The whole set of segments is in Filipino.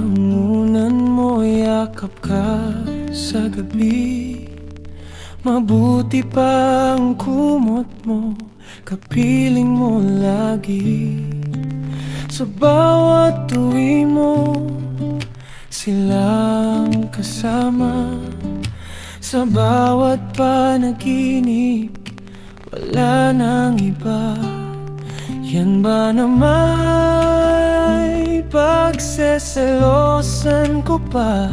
Lamunan mo, yakap ka sa gabi. Mabuti pa ang kumot mo, kapiling mo lagi. Sa bawat tuwi mo, silang kasama. Sa bawat panaginip, wala nang iba. Yan ba naman pagseselosan ko pa?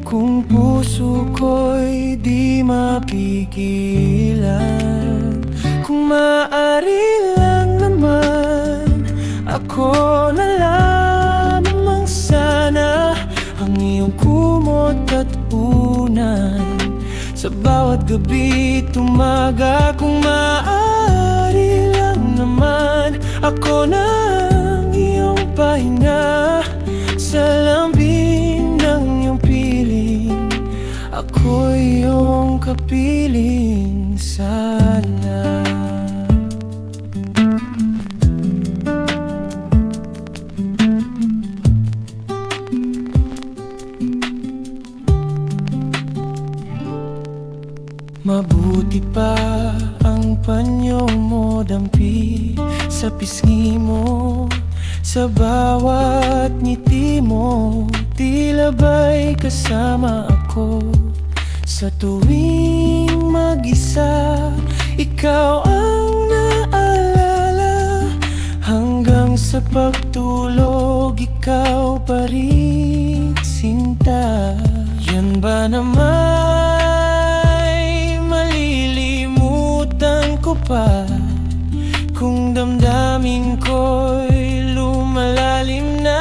Kung puso ko'y di mapigilan. Kung maaari lang naman, ako na lamang sana ang iyong kumot at unan. Sa bawat gabi tumaga. Kung maaari lang naman, ako na ang iyong pahinga. Sa lambing ng iyong piling, ako iyong kapiling sana. Mabuti pa ang panyo mo dampi sa pisngi mo. Sa bawat ngiti mo, tila ba'y kasama ako. Sa tuwing mag-isa, ikaw ang naalala. Hanggang sa pagtulog, ikaw pa rin sinta. Yan ba naman malilimutan ko pa? Kung damdamin ko'y lumalalim na.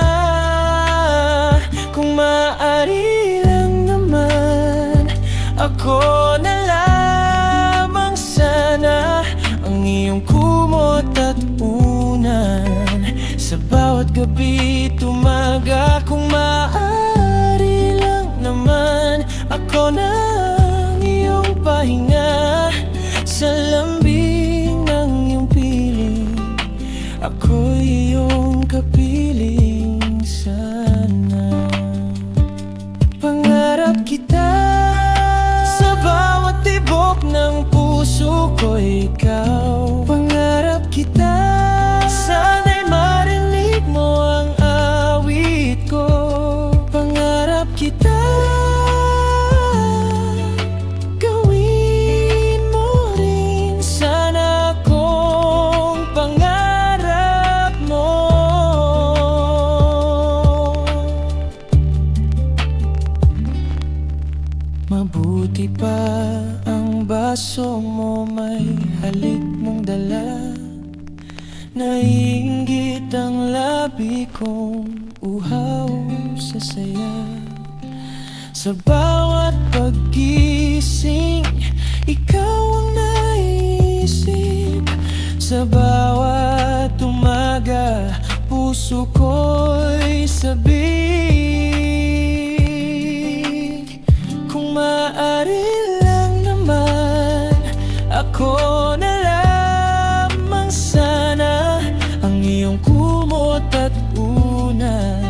Kung maaari lang naman, ako na lamang sana ang iyong kumot at unan. Sa bawat gabi tumaga. Kung maaari lang naman, ako na ang iyong pahinga. Sa lambing ng iyong piling, ako iyong kapiling sana. Pangarap kita sa bawat tibok ng puso ko, ikaw. Pangarap kita, sana'y marinig mo ang awit ko. Pangarap kita, gawin mo rin sana kung pangarap mo. Mabuti pa ang baso mo, may halik mong dala. Naiinggit ang labi kong uhaw sa saya. Sa bawat paggising, ikaw ang naisip. Sa bawat umaga, puso ko'y sabik. Kung maaari lang naman, ako na lamang sana ang iyong kumot at unan.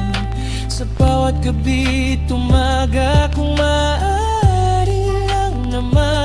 Sa bawat gabi tumaga. Kung maaari lang naman,